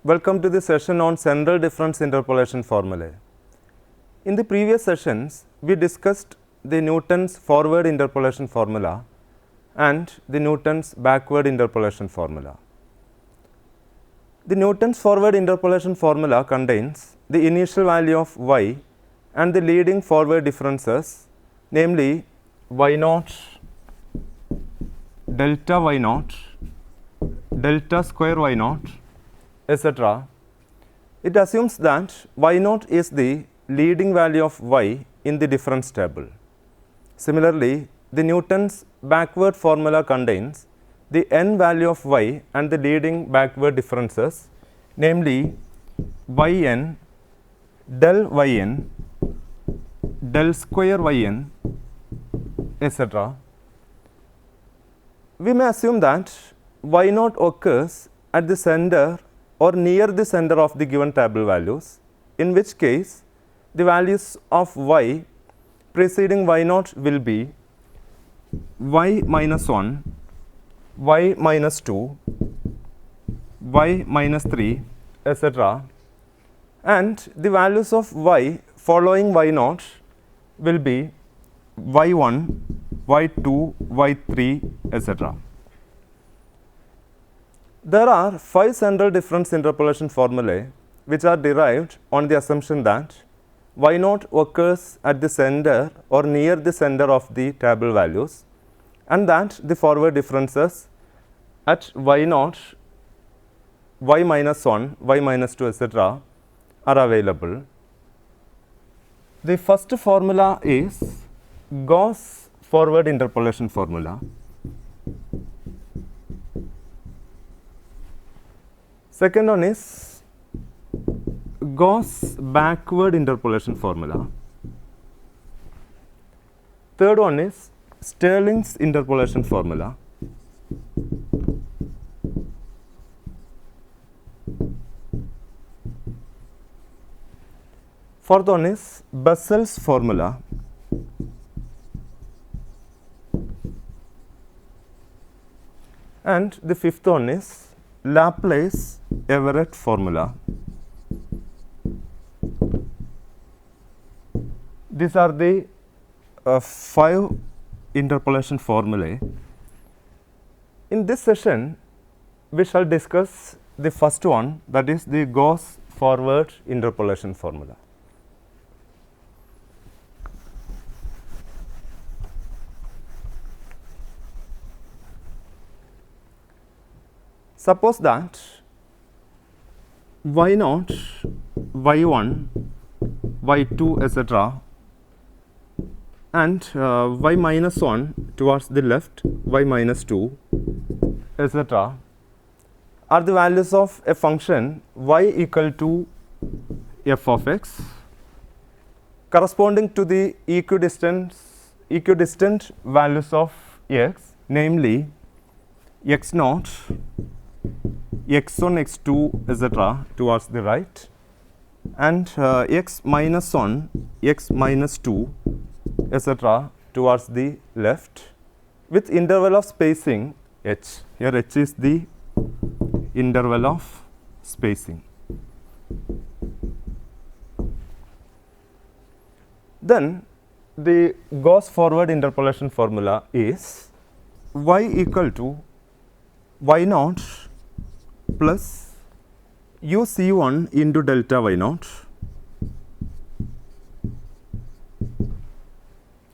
Welcome to the session on central difference interpolation formulae. In the previous sessions, we discussed the Newton's forward interpolation formula and the Newton's backward interpolation formula. The Newton's forward interpolation formula contains the initial value of y and the leading forward differences, namely y naught, delta y naught, delta square y naught, etc. It assumes that y naught is the leading value of y in the difference table. Similarly, the Newton's backward formula contains the n value of y and the leading backward differences, namely yn, del yn, del square yn, etc. We may assume that y naught occurs at the center or near the center of the given table values, in which case the values of y preceding y naught will be y minus 1, y minus 2, y minus 3, etc. and the values of y following y naught will be y1, y2, y3, etc. There are 5 central difference interpolation formulae which are derived on the assumption that y naught occurs at the center or near the center of the table values, and that the forward differences at y naught, y minus 1, y minus 2, etc. are available. The first formula is Gauss forward interpolation formula. Second one is Gauss backward interpolation formula. Third one is Stirling's interpolation formula. Fourth one is Bessel's formula. And the fifth one is Laplace-Everett formula. These are the 5 interpolation formulae. In this session, we shall discuss the first one, that is the Gauss forward interpolation formula. Suppose that y naught, y1, y2, etc. and y minus 1 towards the left, y minus 2, etc. are the values of a function y equal to f of x corresponding to the equidistant values of x, namely x naught, x1, x2, etc. towards the right, and x minus 1, x minus 2, etc. towards the left, with interval of spacing h. Here h is the interval of spacing. Then the Gauss forward interpolation formula is y equal to y naught plus uc1 into delta y naught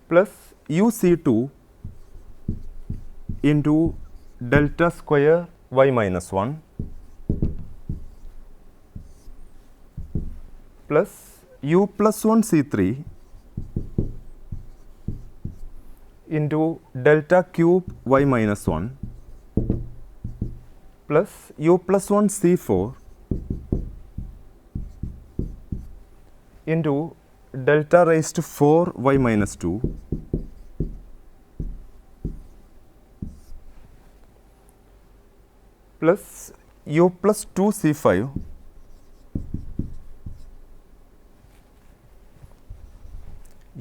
plus uc2 into delta square y minus 1 plus u plus 1 c3 into delta cube y minus 1 plus u plus 1 c4 into delta raised to 4 y minus 2 plus u plus 2 c5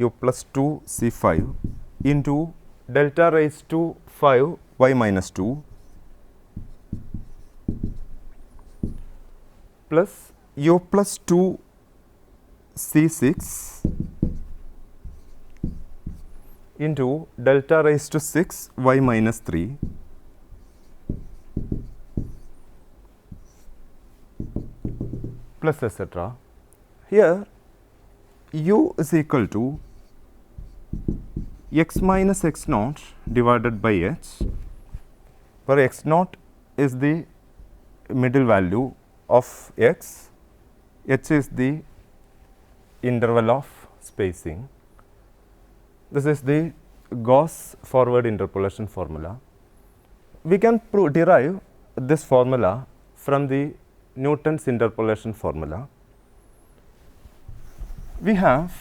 u plus 2 c5 into delta raised to 5 y minus 2 plus u plus 2 C6 into delta raised to 6 y minus 3 plus etc. Here u is equal to x minus x naught divided by h, where x naught is the middle value of x, h is the interval of spacing. This is the Gauss forward interpolation formula. We can derive this formula from the Newton's interpolation formula. We have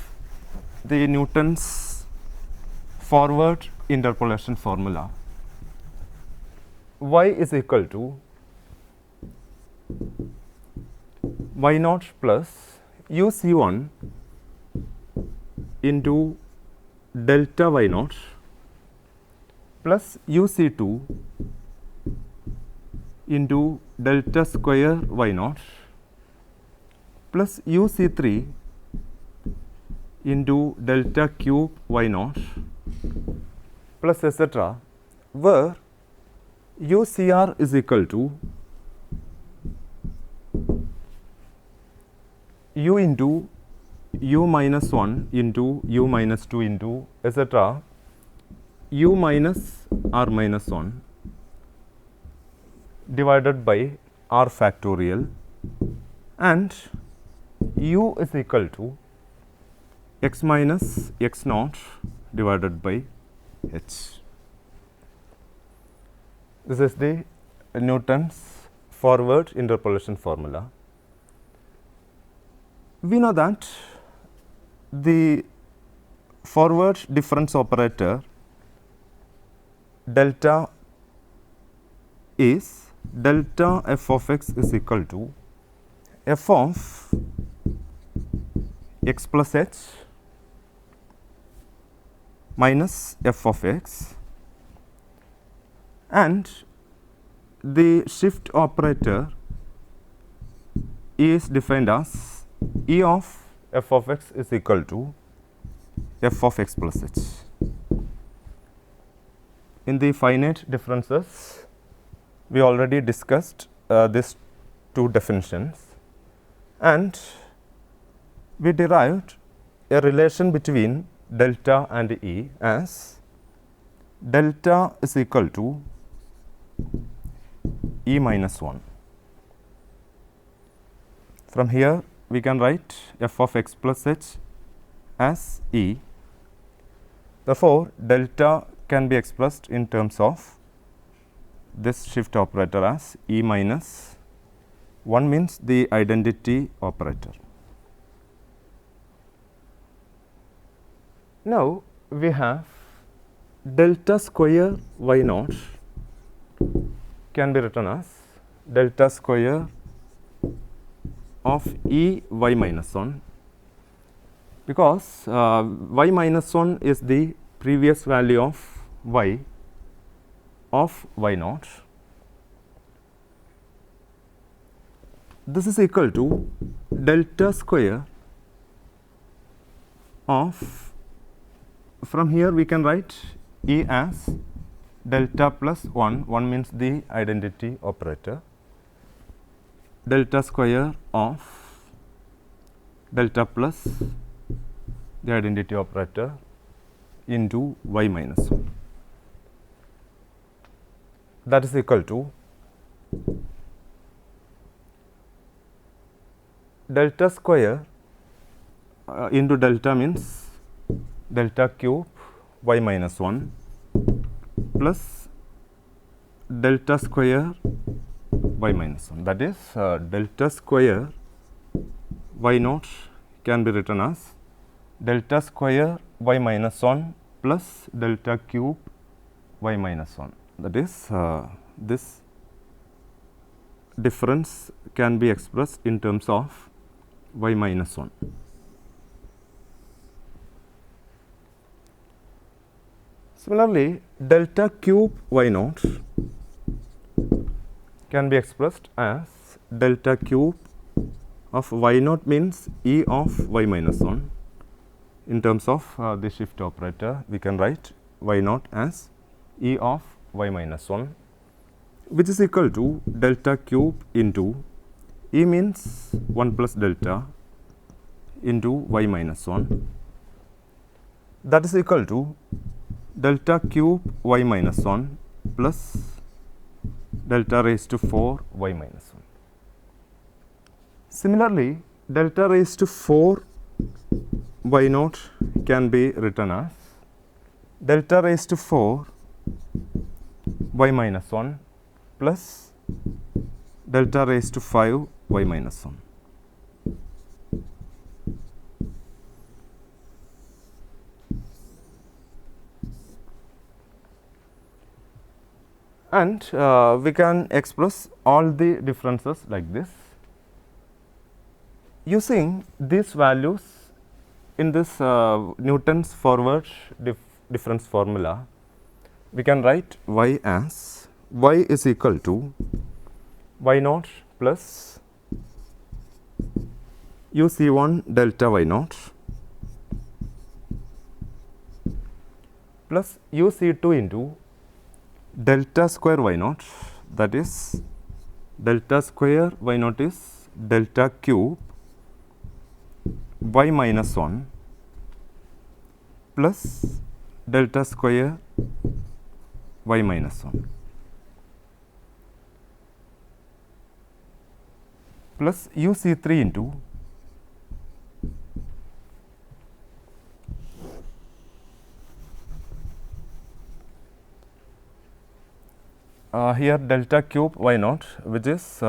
the Newton's forward interpolation formula. Y is equal to y naught plus u c1 into delta y naught plus u c2 into delta square y naught plus u c3 into delta cube y naught plus etc., where UCR is equal to u into u minus 1 into u minus 2 into etc., u minus r minus 1 divided by r factorial, and u is equal to x minus x naught divided by h. This is the Newton's forward interpolation formula. We know that the forward difference operator delta is delta f of x is equal to f of x plus h minus f of x, and the shift operator is defined as E of f of x is equal to f of x plus h. In the finite differences, we already discussed these two definitions, and we derived a relation between delta and E as delta is equal to E minus 1. From here we can write f of x plus h as E. Therefore, delta can be expressed in terms of this shift operator as E minus 1, means the identity operator. Now, we have delta square y naught can be written as delta square of E y minus 1, because y minus 1 is the previous value of y naught. This is equal to delta square of, from here we can write E as delta plus 1, 1 means the identity operator, delta square of delta plus the identity operator into y minus 1. That is equal to delta square into delta means delta cube y minus 1 plus delta square y minus 1, that is delta square y naught can be written as delta square y minus 1 plus delta cube y minus 1, that is this difference can be expressed in terms of y minus 1. Similarly, delta cube y naught can be expressed as delta cube of y naught means E of y minus 1. In terms of the shift operator, we can write y naught as E of y minus 1, which is equal to delta cube into E means 1 plus delta into y minus 1. That is equal to delta cube y minus 1 plus delta raised to 4 y minus 1. Similarly, delta raised to 4 y naught can be written as delta raised to 4 y minus 1 plus delta raised to 5 y minus 1. And we can express all the differences like this. Using these values in this Newton's forward difference formula, we can write y as y is equal to y naught plus UC1 delta y naught plus UC2 into delta square y naught, that is delta square y naught is delta cube y minus 1 plus delta square y minus 1 plus UC3 into here delta cube y naught, which is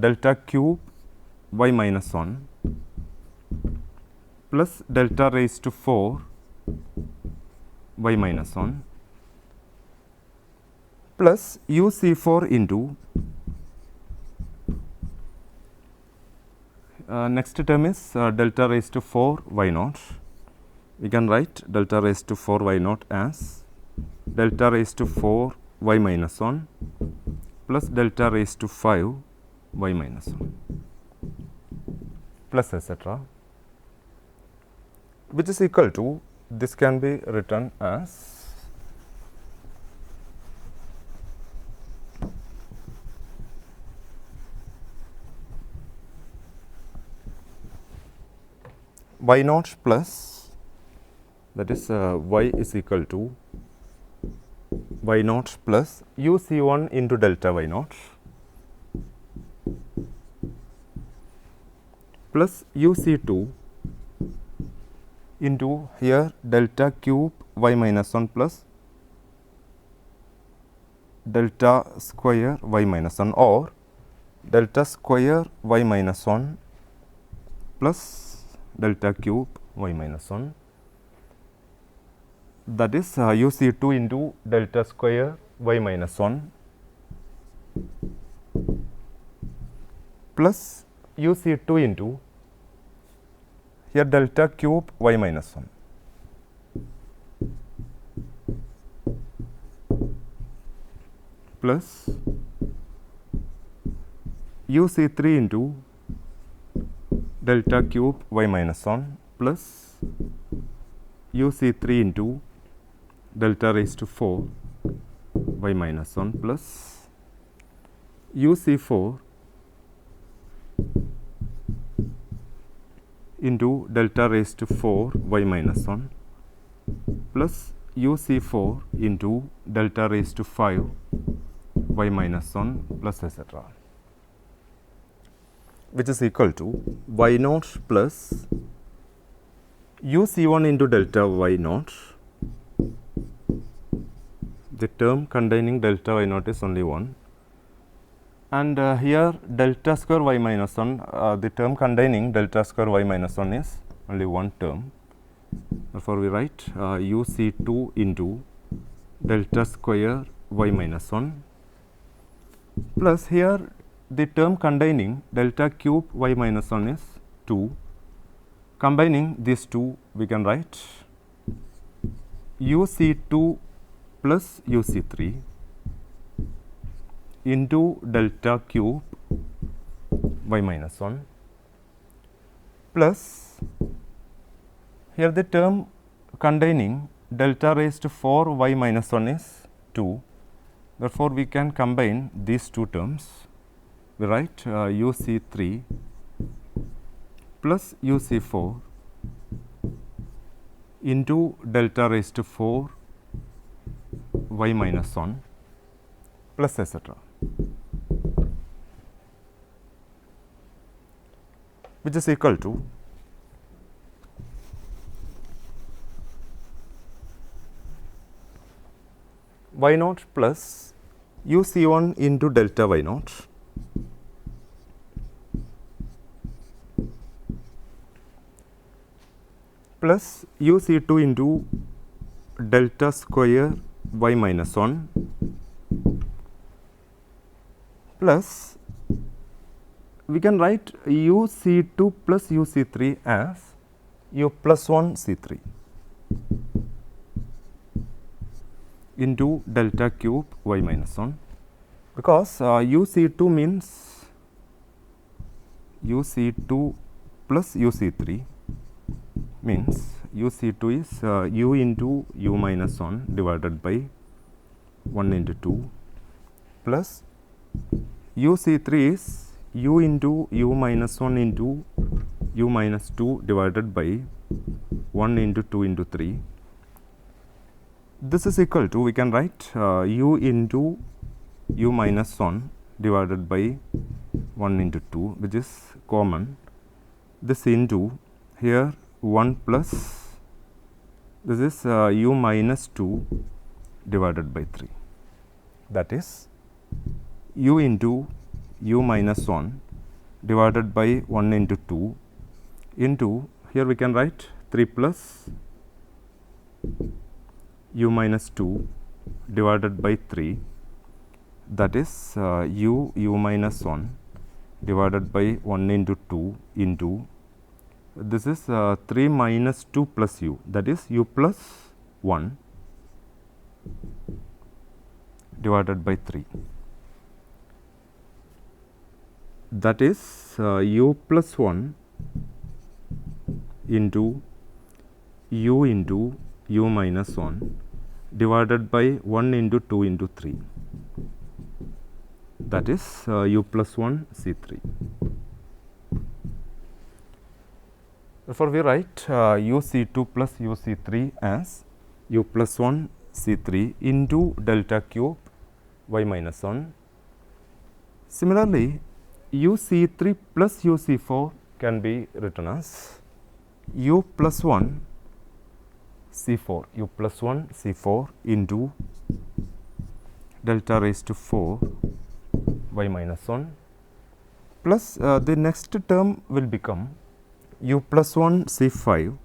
delta cube y minus 1 plus delta raised to 4 y minus 1 plus UC4 into next term is delta raised to 4 y naught. We can write delta raised to 4 y naught as delta raised to 4 y minus 1 plus delta raised to 5 y minus 1 plus etc., which is equal to, this can be written as y naught plus, that is y is equal to y naught plus UC1 into delta y naught plus UC2 into here delta cube y minus 1 plus delta square y minus 1 or delta square y minus 1 plus delta cube y minus 1, that is UC2 into delta square y minus 1 plus UC2 into here delta cube y minus 1 plus UC3 into delta cube y minus 1 plus UC3 into delta raised to 4 y minus 1 plus UC4 into delta raised to 4 y minus 1 plus UC4 into delta raised to 5 y minus 1 plus etc., which is equal to y naught plus UC1 into delta y naught. The term containing delta y naught is only one, and here delta square y minus 1, the term containing delta square y minus 1 is only one term. Therefore, we write UC2 into delta square y minus 1 plus here the term containing delta cube y minus 1 is 2. Combining these two, we can write UC2 plus UC3 into delta cube y minus 1 plus here the term containing delta raised to 4 y minus 1 is 2. Therefore, we can combine these two terms. We write UC3 plus UC4 into delta raised to 4 y minus 1 plus etc., which is equal to y naught plus UC1 into delta y naught plus UC2 into delta square y minus 1 plus we can write UC2 plus UC3 as U plus 1 C3 into delta cube y minus 1, because UC2 means UC2 plus UC3 means UC2 is U into U minus 1 divided by 1 into 2 plus UC3 is U into U minus 1 into U minus 2 divided by 1 into 2 into 3. This is equal to, we can write U into U minus 1 divided by 1 into 2, which is common. This into here 1 plus this is U minus 2 divided by 3. That is U into U minus 1 divided by 1 into 2 into, here we can write 3 plus U minus 2 divided by 3, that is U minus 1 divided by 1 into 2 into, this is 3 minus 2 plus U, that is U plus 1 divided by 3, that is U plus 1 into U into U minus 1 divided by 1 into 2 into 3, that is U plus 1 C3. Therefore, we write UC2 plus UC3 as U plus 1 C3 into delta cube y minus 1. Similarly, UC3 plus UC4 can be written as U plus 1 C4, U plus 1 C4 into delta raised to 4 y minus 1 plus the next term will become U plus 1 C5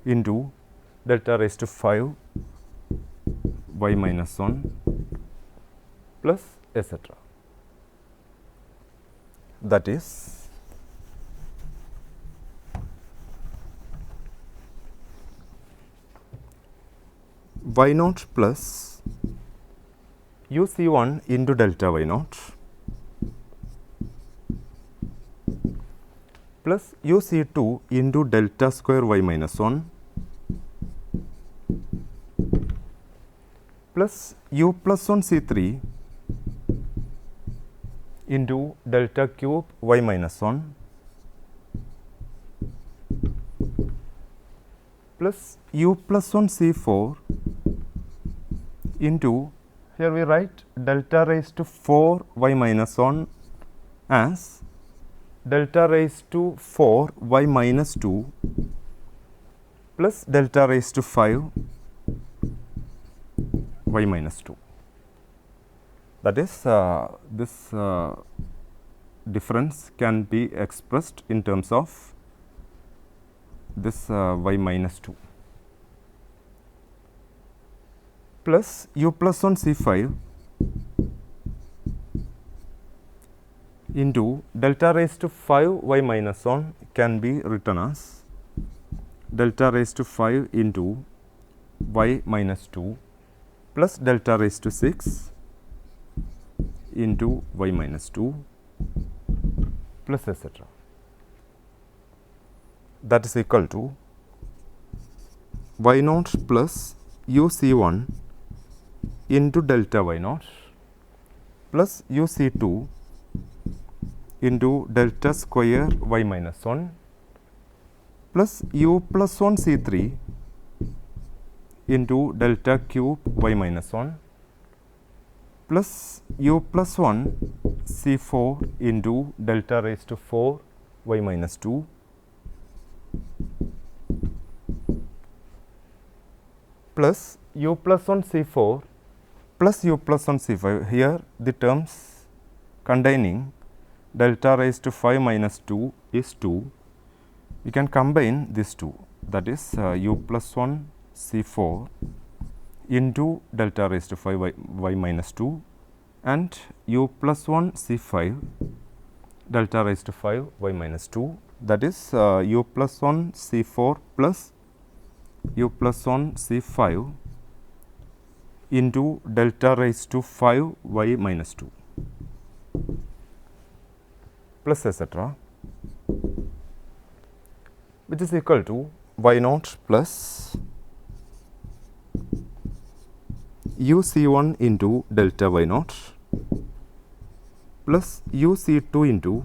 into delta raised to 5 y minus 1 plus etc. That is y naught plus UC1 into delta y naught plus UC2 into delta square y minus 1 plus U plus 1 C3 into delta cube y minus 1 plus U plus 1 C4 into, here we write delta raised to 4 y minus 1 as delta raised to 4 y minus 2 plus delta raised to 5 y minus 2. That is this difference can be expressed in terms of this y minus 2 plus U plus 1 C5 into delta raised to 5 y minus 1 can be written as delta raised to 5 into y minus 2 plus delta raised to 6 into y minus 2 plus etc. that is equal to y naught plus UC1 into delta y naught plus UC2 into delta square y minus 1 plus u plus 1 C3 into delta cube y minus 1 plus u plus 1 C4 into delta raised to 4 y minus 2 plus u plus 1 C4 plus u plus 1 C5. Here the terms containing delta raised to 5 minus 2 is 2. We can combine these two, that is u plus 1 C4 into delta raised to 5 y minus 2 and u plus 1 C5 delta raised to 5 y minus 2, that is u plus 1 C4 plus u plus 1 C5 into delta raised to 5 y minus 2 plus etc., which is equal to y naught plus UC1 into delta y naught plus UC2 into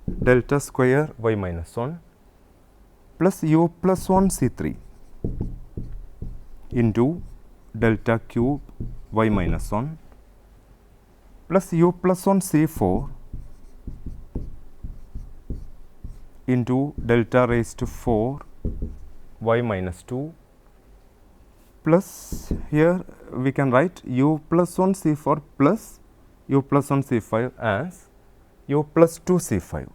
delta square y minus 1 plus u plus 1 C3 into delta cube y minus 1 plus u plus 1 C4 into delta raised to 4 y minus 2 plus here we can write u plus 1 C4 plus u plus 1 C5 as u plus 2 C5,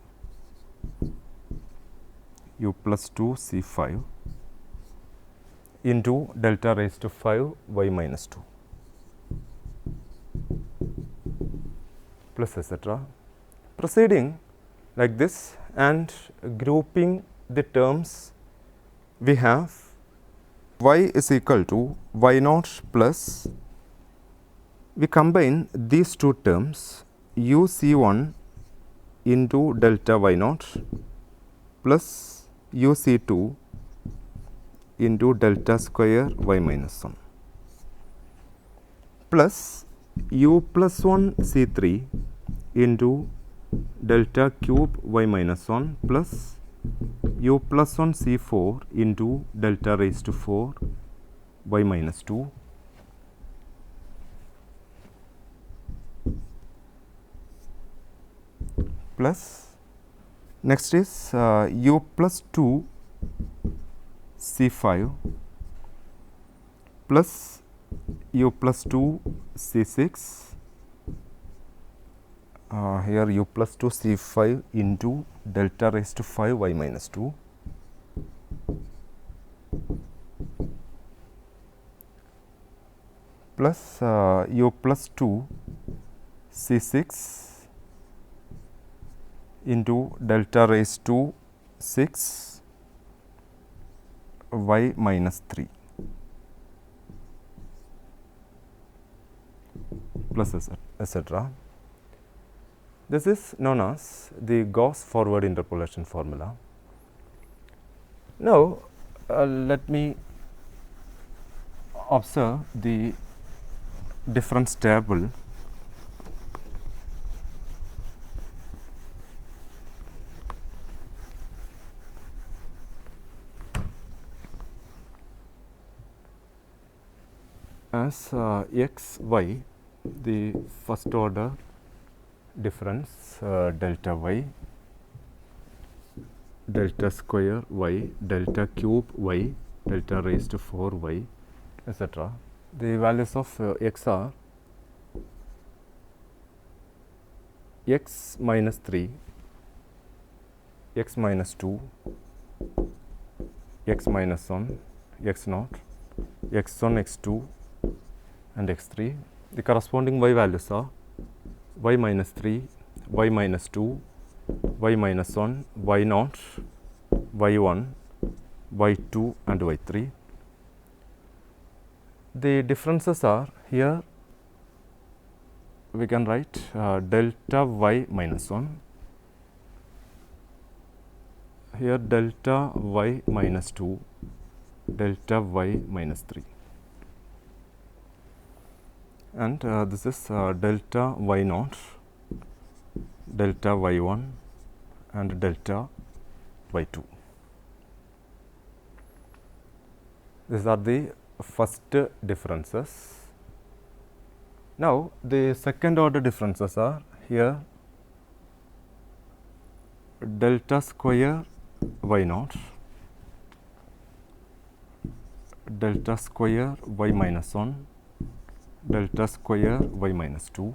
u plus 2 C5 into delta raised to 5 y minus 2 plus etc. Proceeding like this and grouping the terms, we have y is equal to y naught plus, we combine these two terms UC1 into delta y naught plus UC2 into delta square y minus 1 plus u plus 1 C3 into delta cube y minus 1 plus u plus 1 C4 into delta raised to 4 y minus 2 plus next is u plus 2 C5 plus u plus 2 C6, here u plus 2 C5 into delta raised to 5 y minus 2 plus u plus 2 C6 into delta raised to 6 y minus 3 plus etc. This is known as the Gauss forward interpolation formula. Now, let me observe the difference table. As x, y, the first order difference delta y, delta square y, delta cube y, delta raised to 4 y, etc. The values of x are x minus 3, x minus 2, x minus 1, x naught, x1, x2 and x3. The corresponding y values are y minus 3, y minus 2, y minus 1, y naught, y1, y2 and y3. The differences are here we can write delta y minus 1, here delta y minus 2, delta y minus 3, and this is delta y naught, delta y1 and delta y2. These are the first differences. Now, the second order differences are here delta square y naught, delta square y minus 1, delta square y minus 2,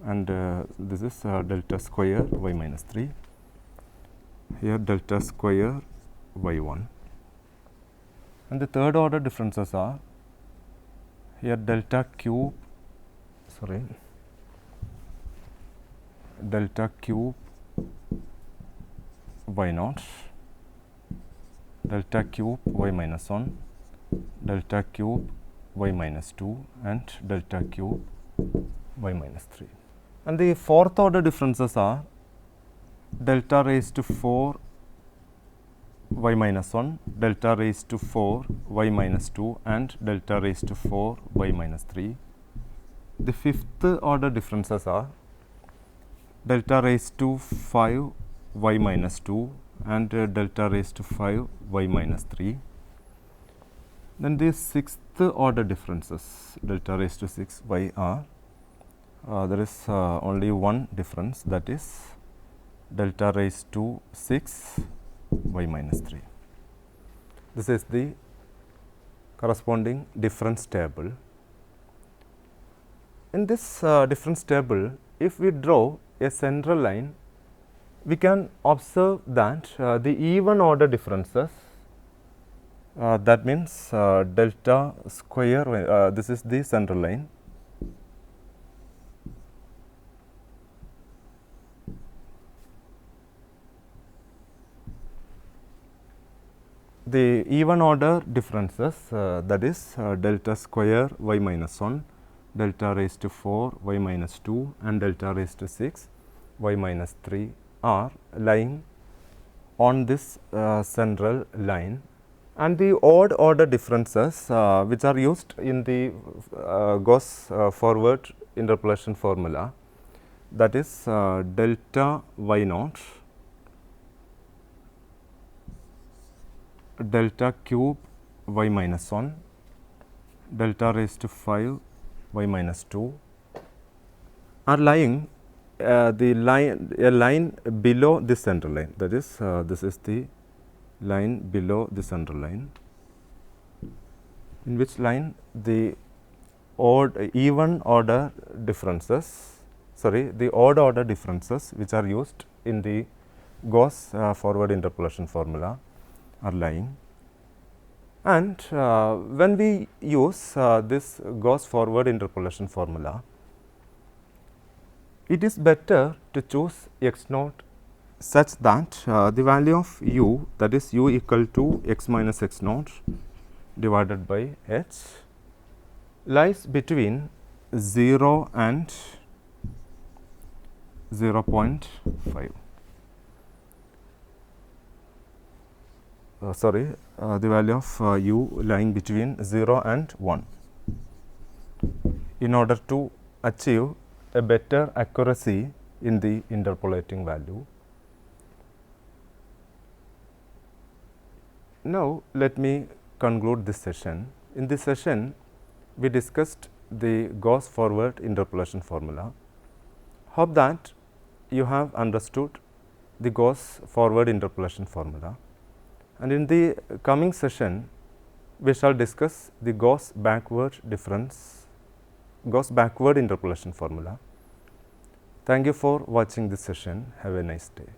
and this is delta square y minus 3, here delta square y1. And the third order differences are here delta cube y naught, delta cube y minus 1, delta cube y minus 2 and delta cube y minus 3. And the fourth order differences are delta raised to 4 y minus 1, delta raised to 4 y minus 2 and delta raised to 4 y minus 3. The fifth order differences are delta raised to 5 y minus 2 and delta raised to 5 y minus 3. Then the sixth order differences, delta raised to 6 y are there is only one difference, that is delta raised to 6 y minus 3. This is the corresponding difference table. In this difference table, if we draw a central line, we can observe that the even order differences, that means delta square, this is the central line, the even order differences, that is delta square y minus 1, delta raised to 4 y minus 2 and delta raised to 6 y minus 3 are lying on this central line, and the odd order differences which are used in the Gauss forward interpolation formula, that is delta y naught, delta cube y minus 1, delta raised to 5 y minus 2 are lying a line below this central line, that is this is the line below the central line, in which line the odd order differences which are used in the Gauss forward interpolation formula are lying. And when we use this Gauss forward interpolation formula, it is better to choose x naught such that the value of u, that is u equal to x minus x naught divided by h, lies between 0 and 0.5. The value of u lying between 0 and 1, in order to achieve a better accuracy in the interpolating value. Now, let me conclude this session. In this session, we discussed the Gauss forward interpolation formula. Hope that you have understood the Gauss forward interpolation formula, and in the coming session, we shall discuss the Gauss backward interpolation formula. Thank you for watching this session. Have a nice day.